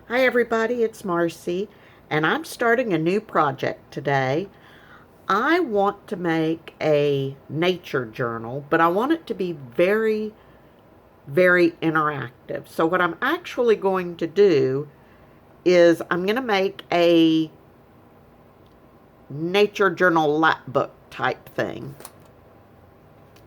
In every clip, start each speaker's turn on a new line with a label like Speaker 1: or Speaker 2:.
Speaker 1: Hi everybody, it's Marcy, and I'm starting a new project today. I want to make a nature journal, but I want it to be very, very interactive. So what I'm actually going to do is I'm going to make a nature journal lap book type thing.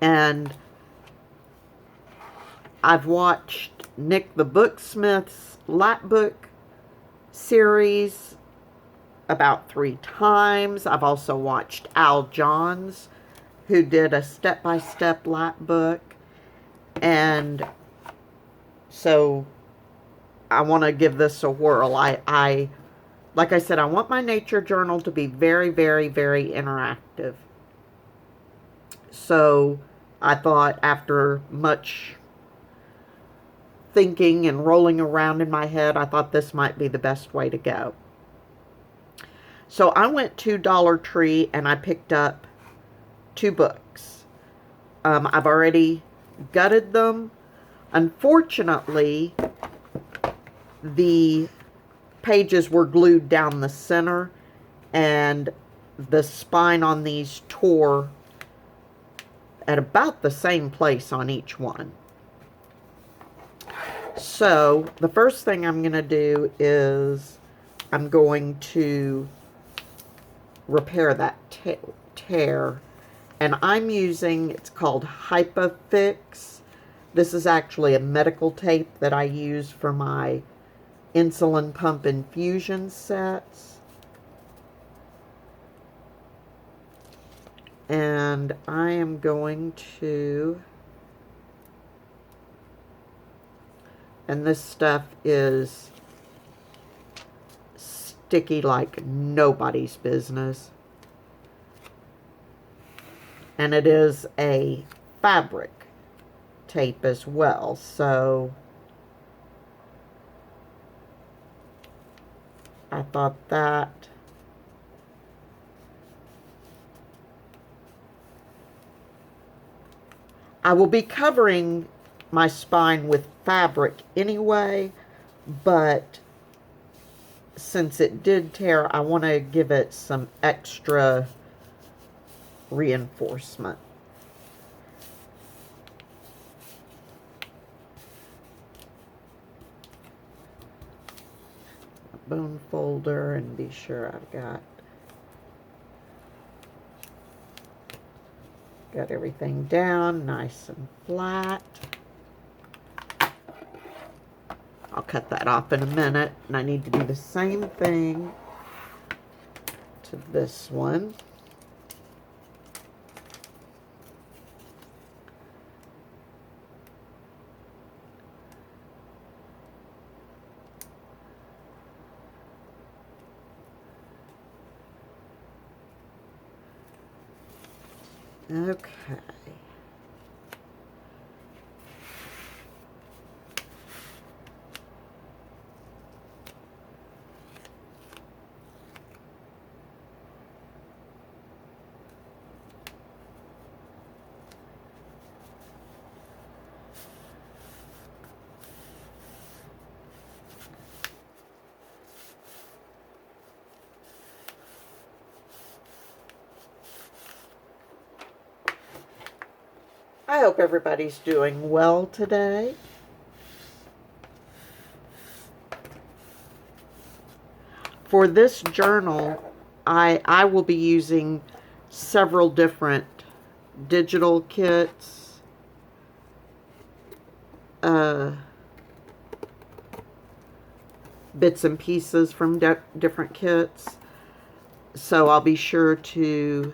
Speaker 1: And I've watched Nick the Booksmith's lap book series about 3 times. I've also watched Al Johns, who did a step-by-step lap book. And so I want to give this a whirl. Like I said, I want my nature journal to be very, very, very interactive. So I thought, after much thinking and rolling around in my head, I thought this might be the best way to go. So I went to Dollar Tree and I picked up 2 books. I've already gutted them. Unfortunately, the pages were glued down the center and the spine on these tore at about the same place on each one. So the first thing I'm going to do is I'm going to repair that tear, and I'm using, it's called Hypafix. This is actually a medical tape that I use for my insulin pump infusion sets. And I am going to, and this stuff is sticky like nobody's business. And it is a fabric tape as well, so I thought that I will be covering my spine with fabric anyway, but since it did tear, I want to give it some extra reinforcement. A bone folder, and be sure I've got everything down nice and flat. I'll cut that off in a minute, and I need to do the same thing to this one. Okay. I hope everybody's doing well today. For this journal, I will be using several different digital kits, bits and pieces from different kits. So I'll be sure to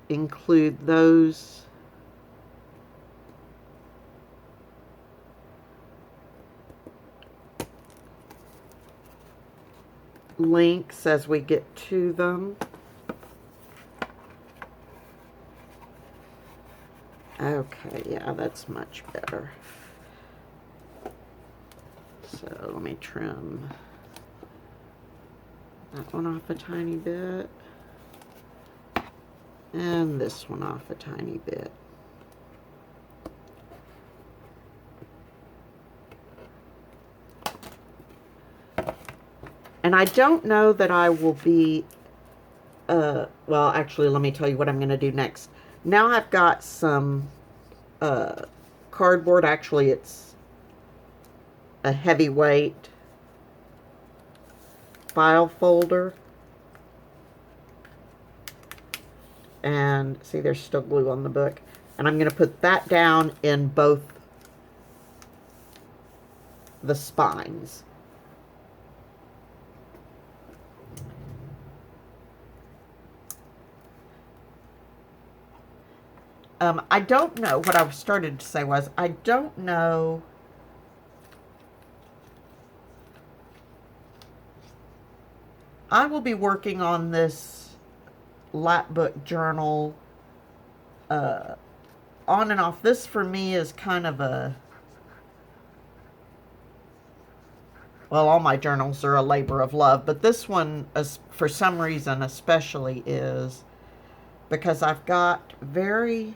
Speaker 1: include those links as we get to them. Okay, yeah, that's much better. So let me trim that one off a tiny bit, and this one off a tiny bit. And I don't know that I will be, well, actually, let me tell you what I'm going to do next. Now I've got some cardboard. Actually, it's a heavyweight file folder. And see, there's still glue on the book. And I'm going to put that down in both the spines. I don't know, what I started to say was, I don't know I will be working on this Lapbook journal on and off. This for me is kind of a, well, all my journals are a labor of love, but this one, is, for some reason especially, is because I've got very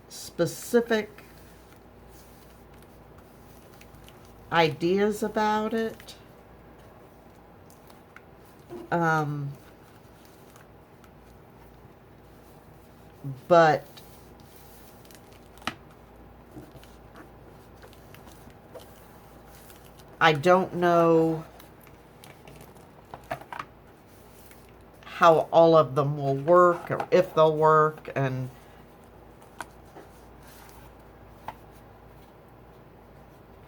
Speaker 1: specific ideas about it. But I don't know how all of them will work or if they'll work, and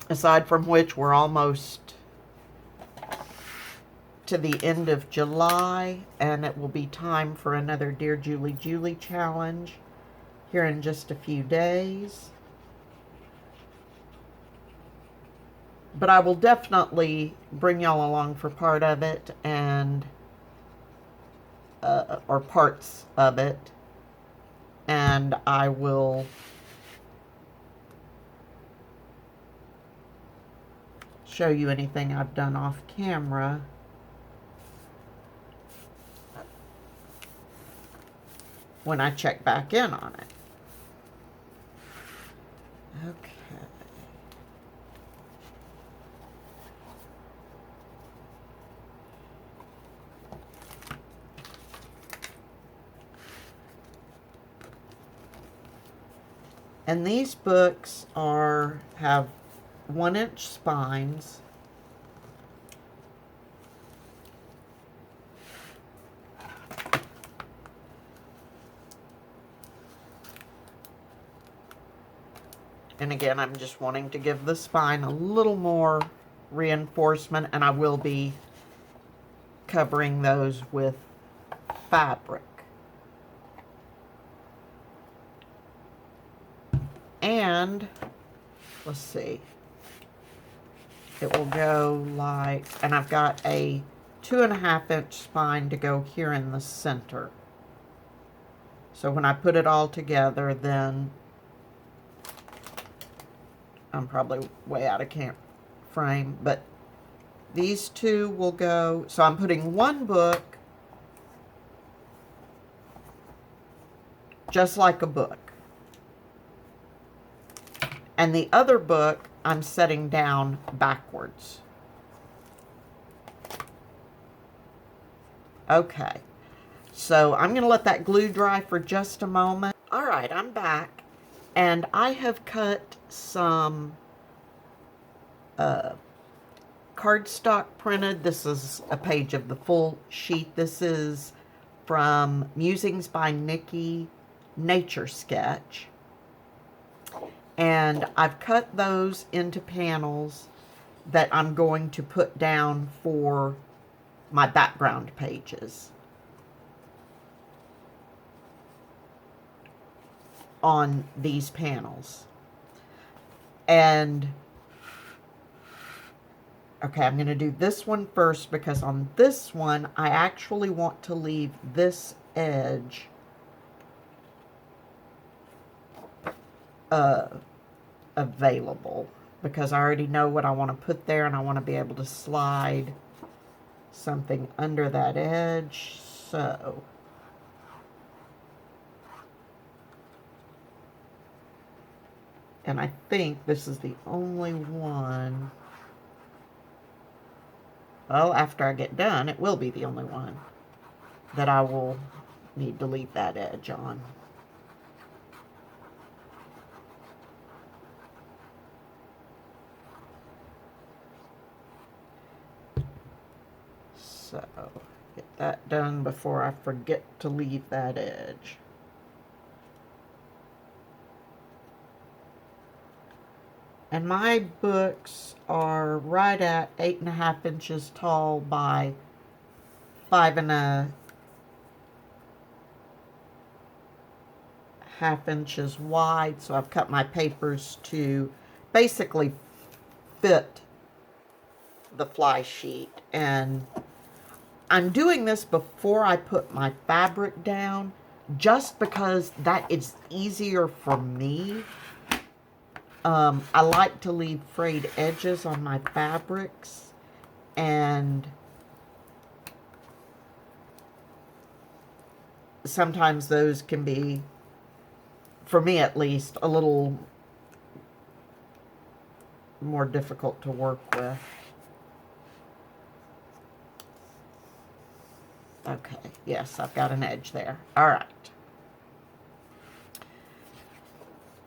Speaker 1: aside from which, we're almost to the end of July, and it will be time for another Dear Julie Julie challenge here in just a few days. But I will definitely bring y'all along for part of it, and or parts of it, and I will show you anything I've done off camera when I check back in on it. Okay. And these books have 1-inch spines. And again, I'm just wanting to give the spine a little more reinforcement, and I will be covering those with fabric. And let's see, it will go like, and I've got a 2.5-inch spine to go here in the center. So when I put it all together, then I'm probably way out of frame, but these two will go, so I'm putting one book just like a book, and the other book I'm setting down backwards. Okay, so I'm going to let that glue dry for just a moment. All right, I'm back, and I have cut some cardstock printed. This is a page of the full sheet. This is from Musings by Nikki Nature Sketch. And I've cut those into panels that I'm going to put down for my background pages on these panels. And okay, I'm going to do this one first, because on this one I actually want to leave this edge available, because I already know what I want to put there, and I want to be able to slide something under that edge. So And I think this is the only one. Well, after I get done, it will be the only one that I will need to leave that edge on. So, get that done before I forget to leave that edge. And my books are right at 8.5 inches tall by 5.5 inches wide. So I've cut my papers to basically fit the fly sheet. And I'm doing this before I put my fabric down, just because that is easier for me. I like to leave frayed edges on my fabrics, and sometimes those can be, for me at least, a little more difficult to work with. Okay, yes, I've got an edge there. All right.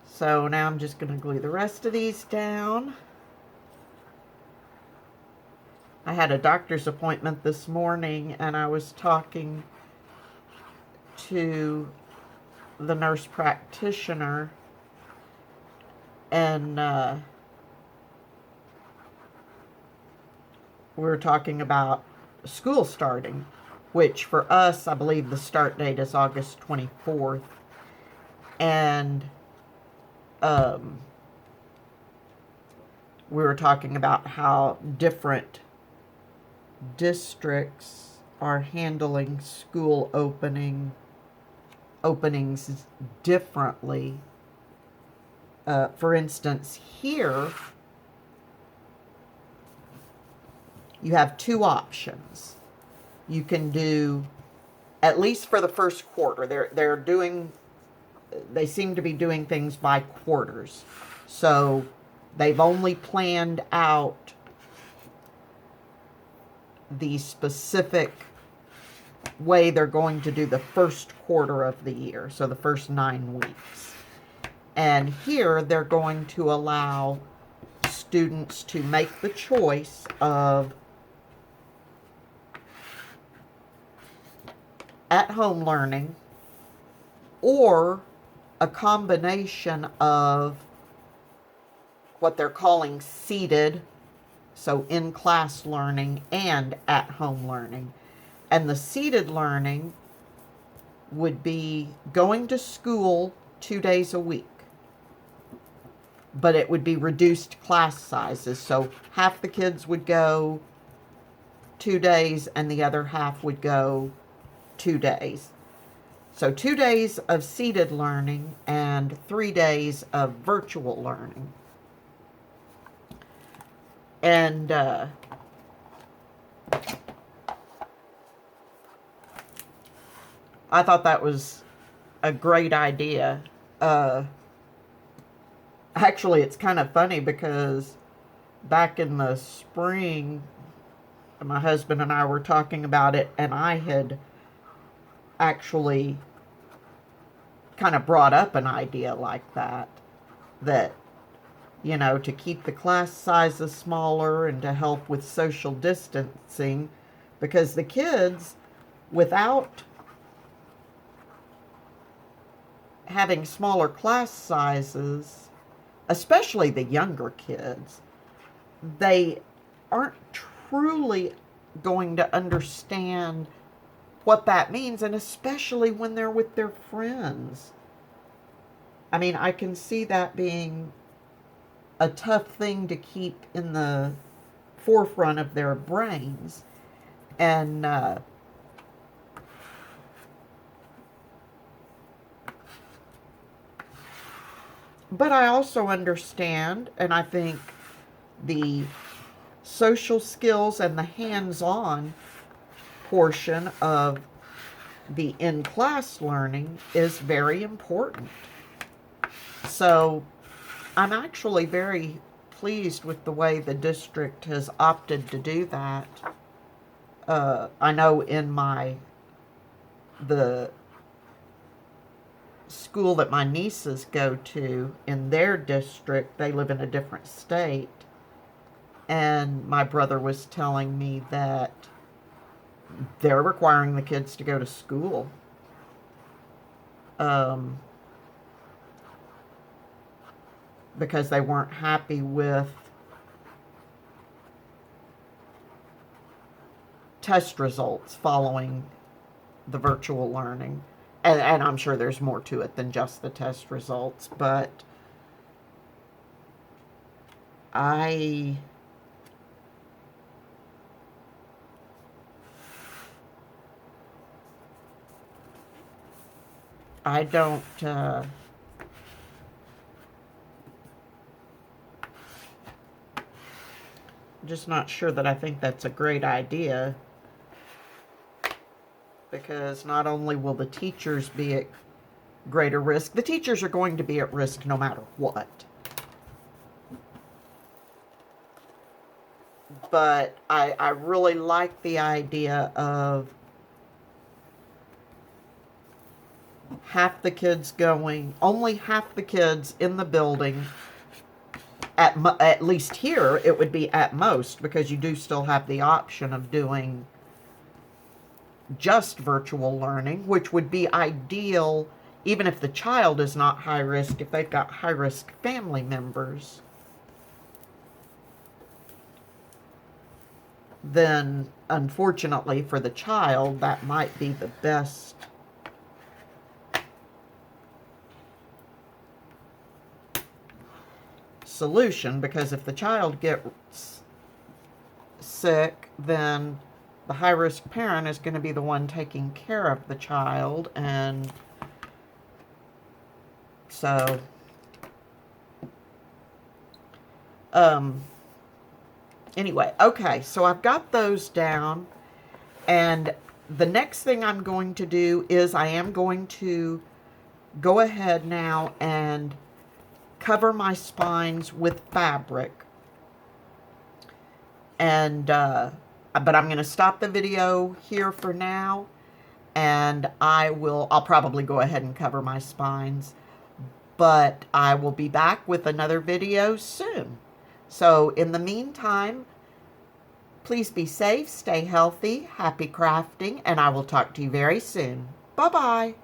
Speaker 1: So now I'm just going to glue the rest of these down. I had a doctor's appointment this morning, and I was talking to the nurse practitioner, and we were talking about school starting, which for us, I believe the start date is August 24th. And we were talking about how different districts are handling school openings differently. For instance, here you have two options. You can do, at least for the first quarter, they seem to be doing things by quarters. So they've only planned out the specific way they're going to do the first quarter of the year, so the first 9 weeks. And here they're going to allow students to make the choice of at-home learning or a combination of what they're calling seated, so in-class learning, and at-home learning. And the seated learning would be going to school 2 days a week, but it would be reduced class sizes. So half the kids would go 2 days and the other half would go 2 days. So 2 days of seated learning and 3 days of virtual learning. And I thought that was a great idea. Actually, it's kind of funny because back in the spring, my husband and I were talking about it, and I had actually kind of brought up an idea like that, to keep the class sizes smaller and to help with social distancing, because the kids, without having smaller class sizes, especially the younger kids, they aren't truly going to understand what that means, and especially when they're with their friends. I mean, I can see that being a tough thing to keep in the forefront of their brains. And but I also understand, and I think the social skills and the hands-on portion of the in-class learning is very important. So I'm actually very pleased with the way the district has opted to do that. I know in the school that my nieces go to in their district, they live in a different state, and my brother was telling me that they're requiring the kids to go to school. Because they weren't happy with test results following the virtual learning. And I'm sure there's more to it than just the test results, but I don't, just not sure that I think that's a great idea, because not only will the teachers be at greater risk, the teachers are going to be at risk no matter what. But I really like the idea of only half the kids in the building. At least here, it would be at most, because you do still have the option of doing just virtual learning, which would be ideal even if the child is not high risk, if they've got high risk family members. Then, unfortunately for the child, that might be the best solution, because if the child gets sick, then the high-risk parent is going to be the one taking care of the child, and so anyway, okay, so I've got those down, and the next thing I'm going to do is I am going to go ahead now and cover my spines with fabric. And but I'm going to stop the video here for now, and I'll probably go ahead and cover my spines, but I will be back with another video soon. So in the meantime, please be safe, stay healthy, happy crafting, and I will talk to you very soon. Bye-bye.